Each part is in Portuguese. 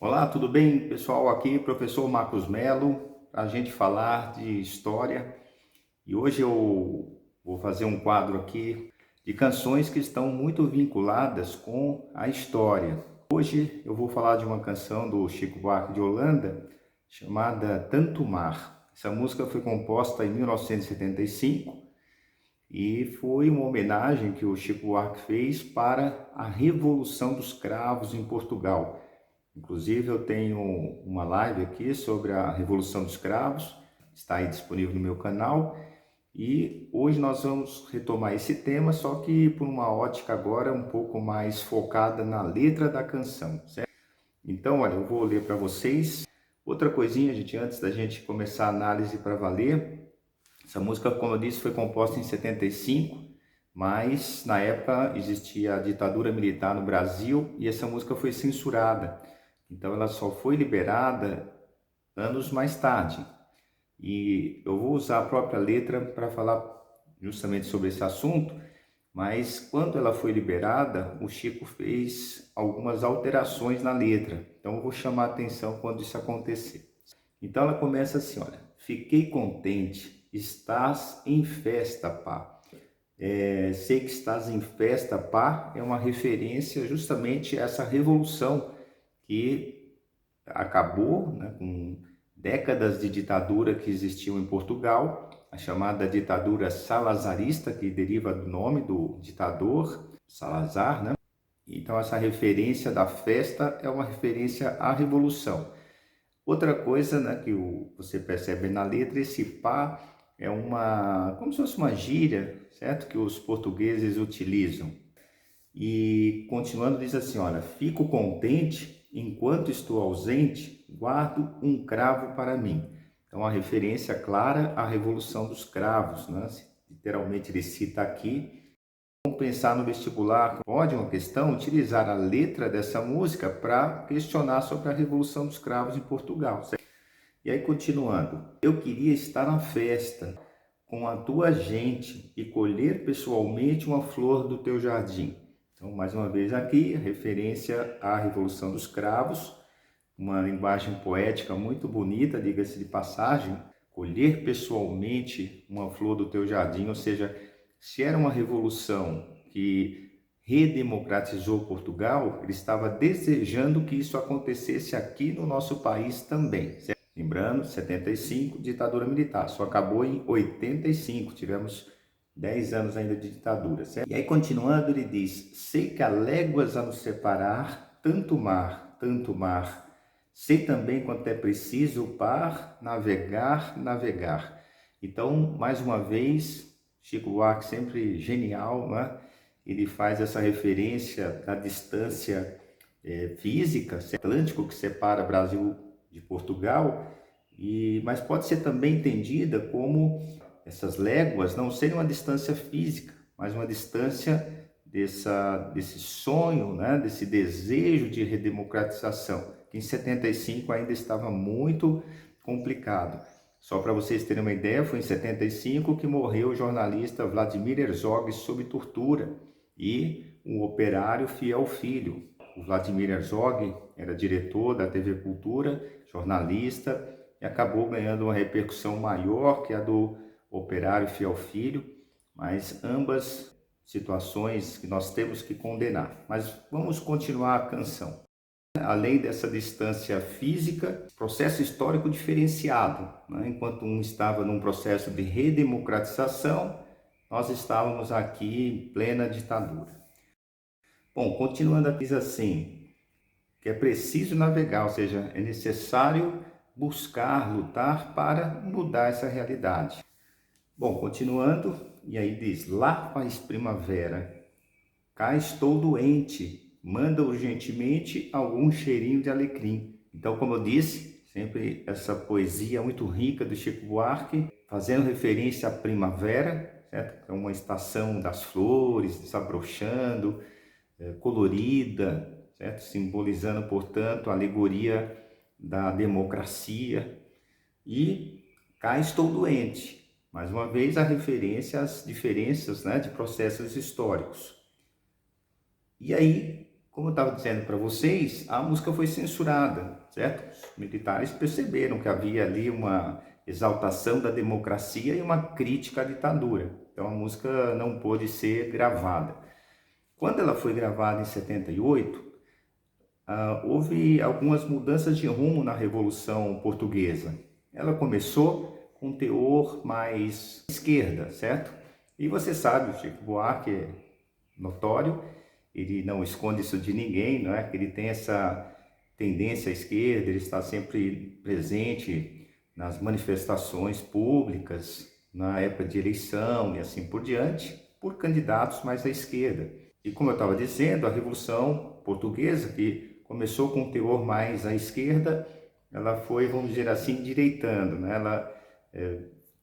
Olá, tudo bem, pessoal? Aqui, professor Marcos Melo, para a gente falar de história. E hoje eu vou fazer um quadro aqui de canções que estão muito vinculadas com a história. Hoje eu vou falar de uma canção do Chico Buarque de Holanda chamada Tanto Mar. Essa música foi composta em 1975 e foi uma homenagem que o Chico Buarque fez para a Revolução dos Cravos em Portugal. Inclusive, eu tenho uma live aqui sobre a Revolução dos Cravos, está aí disponível no meu canal. E hoje nós vamos retomar esse tema, só que por uma ótica agora um pouco mais focada na letra da canção, certo? Então, olha, eu vou ler para vocês. Outra coisinha, gente, antes da gente começar a análise para valer, essa música, como eu disse, foi composta em 75, mas na época existia a ditadura militar no Brasil e essa música foi censurada. Então ela só foi liberada anos mais tarde. E eu vou usar a própria letra para falar justamente sobre esse assunto, mas quando ela foi liberada, o Chico fez algumas alterações na letra. Então eu vou chamar a atenção quando isso acontecer. Então ela começa assim, olha: fiquei contente, estás em festa, pá. Sei que estás em festa, pá, é uma referência justamente a essa revolução que acabou, né, com décadas de ditadura que existiu em Portugal, a chamada ditadura salazarista, que deriva do nome do ditador Salazar, né? Então essa referência da festa é uma referência à revolução. Outra coisa, né, que você percebe na letra, esse pá é como se fosse uma gíria, certo? Que os portugueses utilizam. E continuando diz assim, olha: fico contente, enquanto estou ausente, guardo um cravo para mim. Então a referência clara à Revolução dos Cravos, né? Literalmente ele cita aqui. Vamos pensar no vestibular, pode uma questão utilizar a letra dessa música para questionar sobre a Revolução dos Cravos em Portugal, certo? E aí continuando: eu queria estar na festa com a tua gente e colher pessoalmente uma flor do teu jardim. Então, mais uma vez aqui, referência à Revolução dos Cravos, uma linguagem poética muito bonita, diga-se de passagem, colher pessoalmente uma flor do teu jardim, ou seja, se era uma revolução que redemocratizou Portugal, ele estava desejando que isso acontecesse aqui no nosso país também, certo? Lembrando, 75, ditadura militar, só acabou em 85, tivemos 10 anos ainda de ditadura, certo? E aí, continuando, ele diz: sei que há léguas a nos separar, tanto mar. Sei também quanto é preciso par, navegar, navegar. Então, mais uma vez, Chico Buarque, sempre genial, né? Ele faz essa referência da distância física, Atlântico, que separa Brasil de Portugal, mas pode ser também entendida como essas léguas não serem uma distância física, mas uma distância desse sonho, né, desse desejo de redemocratização, que em 75 ainda estava muito complicado. Só para vocês terem uma ideia, foi em 75 que morreu o jornalista Vladimir Herzog sob tortura e um operário Fiel Filho. O Vladimir Herzog era diretor da TV Cultura, jornalista, e acabou ganhando uma repercussão maior que a do operário Fiel Filho, mas ambas situações que nós temos que condenar. Mas vamos continuar a canção. Além dessa distância física, processo histórico diferenciado, né? Enquanto um estava num processo de redemocratização, nós estávamos aqui em plena ditadura. Bom, continuando aqui, diz assim, que é preciso navegar, ou seja, é necessário buscar, lutar para mudar essa realidade. Bom, continuando, e aí diz: lá faz primavera, cá estou doente, manda urgentemente algum cheirinho de alecrim. Então, como eu disse, sempre essa poesia muito rica do Chico Buarque, fazendo referência à primavera, certo? É uma estação das flores, desabrochando, colorida, certo? Simbolizando, portanto, a alegoria da democracia. E cá estou doente. Mais uma vez, a referência às diferenças, né, de processos históricos. E aí, como eu estava dizendo para vocês, a música foi censurada, certo? Os militares perceberam que havia ali uma exaltação da democracia e uma crítica à ditadura. Então a música não pôde ser gravada. Quando ela foi gravada em 78, houve algumas mudanças de rumo na Revolução Portuguesa. Ela começou com um teor mais esquerda, certo? E você sabe, o Chico Buarque é notório, ele não esconde isso de ninguém, não é? Ele tem essa tendência à esquerda, ele está sempre presente nas manifestações públicas, na época de eleição e assim por diante, por candidatos mais à esquerda. E como eu estava dizendo, a Revolução Portuguesa, que começou com um teor mais à esquerda, ela foi, vamos dizer assim, endireitando, né?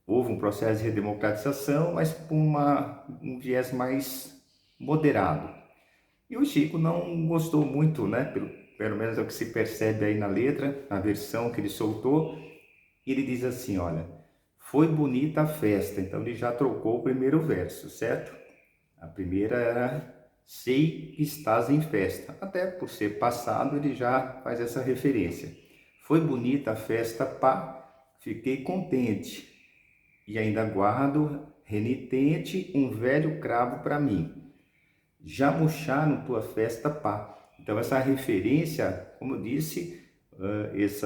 Houve um processo de redemocratização, mas com um viés mais moderado. E o Chico não gostou muito, né? Pelo menos é o que se percebe aí na letra, na versão que ele soltou. Ele diz assim, olha, foi bonita a festa. Então ele já trocou o primeiro verso, certo? A primeira era, sei que estás em festa. Até por ser passado, ele já faz essa referência. Foi bonita a festa, pá, fiquei contente. E ainda guardo, renitente, um velho cravo para mim. Já murcharam tua festa, pá. Então essa referência, como eu disse, esse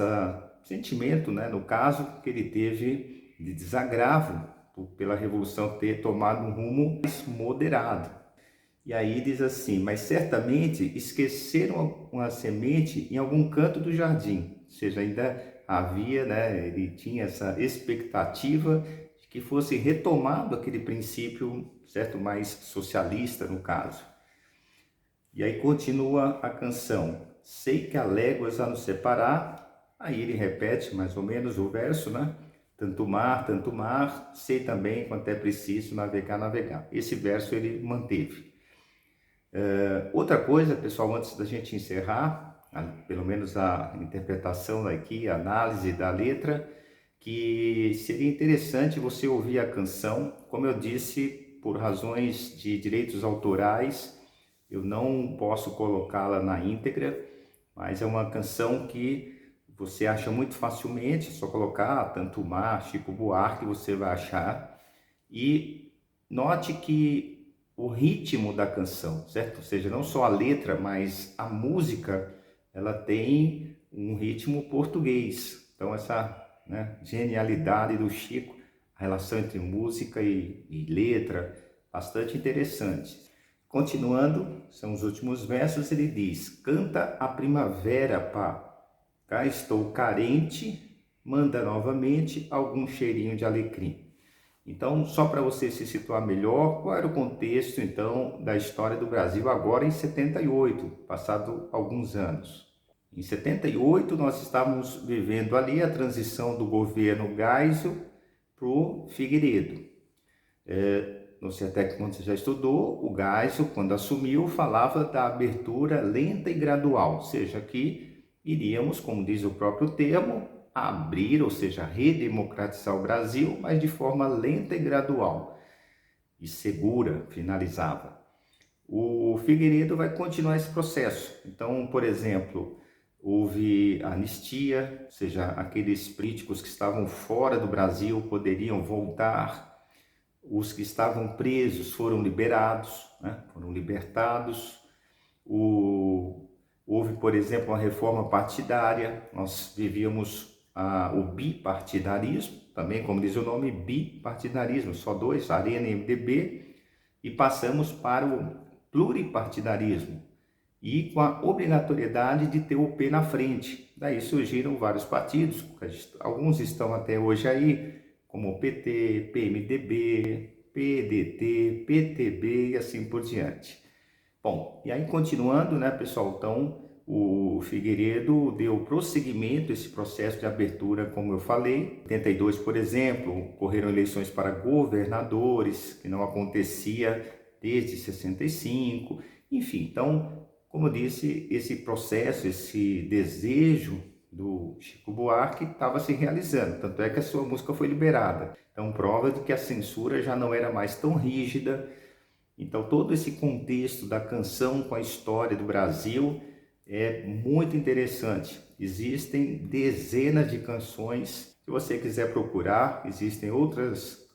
sentimento, né, no caso, que ele teve de desagravo pela Revolução ter tomado um rumo mais moderado. E aí diz assim, mas certamente esqueceram uma semente em algum canto do jardim. Ou seja, ainda havia, né, ele tinha essa expectativa de que fosse retomado aquele princípio, certo, mais socialista no caso. E aí continua a canção, sei que há léguas a nos separar, aí ele repete mais ou menos o verso, né? Tanto mar, sei também quanto é preciso navegar, navegar. Esse verso ele manteve. Outra coisa, pessoal, antes da gente encerrar, pelo menos a interpretação aqui, a análise da letra, que seria interessante você ouvir a canção, como eu disse, por razões de direitos autorais, eu não posso colocá-la na íntegra, mas é uma canção que você acha muito facilmente, é só colocar Tanto Mar, Chico Buarque, você vai achar. E note que o ritmo da canção, certo? Ou seja, não só a letra, mas a música, ela tem um ritmo português. Então essa, né, genialidade do Chico, a relação entre música e letra, bastante interessante. Continuando, são os últimos versos, ele diz, canta a primavera, pá, cá estou carente, manda novamente algum cheirinho de alecrim. Então, só para você se situar melhor, qual era o contexto, então, da história do Brasil agora em 78, passado alguns anos. Em 78, nós estávamos vivendo ali a transição do governo Geisel para o Figueiredo. Não sei até quando você já estudou, o Geisel, quando assumiu, falava da abertura lenta e gradual, ou seja, que iríamos, como diz o próprio termo, abrir, ou seja, redemocratizar o Brasil, mas de forma lenta e gradual e segura, finalizava. O Figueiredo vai continuar esse processo. Então, por exemplo, houve anistia, ou seja, aqueles políticos que estavam fora do Brasil poderiam voltar. Os que estavam presos foram liberados, né? Foram libertados. Houve, por exemplo, uma reforma partidária. Nós vivíamos o bipartidarismo, também, como diz o nome, bipartidarismo, só dois, Arena e MDB, e passamos para o pluripartidarismo, e com a obrigatoriedade de ter o P na frente. Daí surgiram vários partidos, alguns estão até hoje aí, como PT, PMDB, PDT, PTB e assim por diante. Bom, e aí continuando, né, pessoal, então o Figueiredo deu prosseguimento a esse processo de abertura, como eu falei. Em 82, por exemplo, ocorreram eleições para governadores, que não acontecia desde 65. Enfim, então, como eu disse, esse processo, esse desejo do Chico Buarque estava se realizando, tanto é que a sua música foi liberada. Então, prova de que a censura já não era mais tão rígida, Então, todo esse contexto da canção com a história do Brasil é muito interessante. Existem dezenas de canções. Se você quiser procurar, existem outras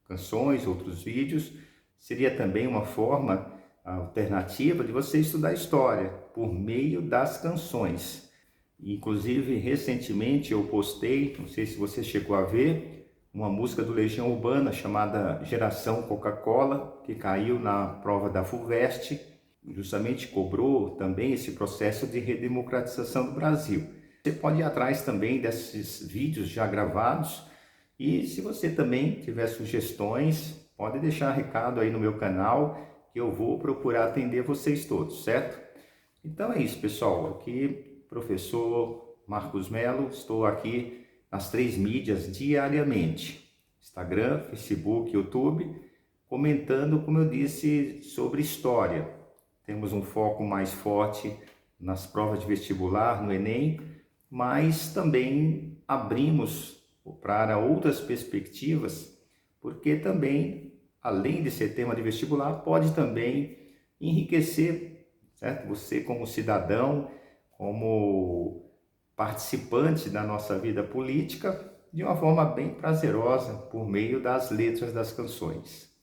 canções, outros vídeos. Seria também uma forma alternativa de você estudar história por meio das canções. Inclusive, recentemente eu postei, não sei se você chegou a ver, uma música do Legião Urbana chamada Geração Coca-Cola, que caiu na prova da FUVEST, justamente cobrou também esse processo de redemocratização do Brasil. Você pode ir atrás também desses vídeos já gravados e se você também tiver sugestões, pode deixar recado aí no meu canal que eu vou procurar atender vocês todos, certo? Então é isso, pessoal. Aqui, professor Marcos Mello, estou aqui nas 3 mídias diariamente. Instagram, Facebook, YouTube, comentando, como eu disse, sobre história. Temos um foco mais forte nas provas de vestibular, no Enem, mas também abrimos para outras perspectivas, porque também, além de ser tema de vestibular, pode também enriquecer, certo? Você como cidadão, como participante da nossa vida política, de uma forma bem prazerosa, por meio das letras das canções.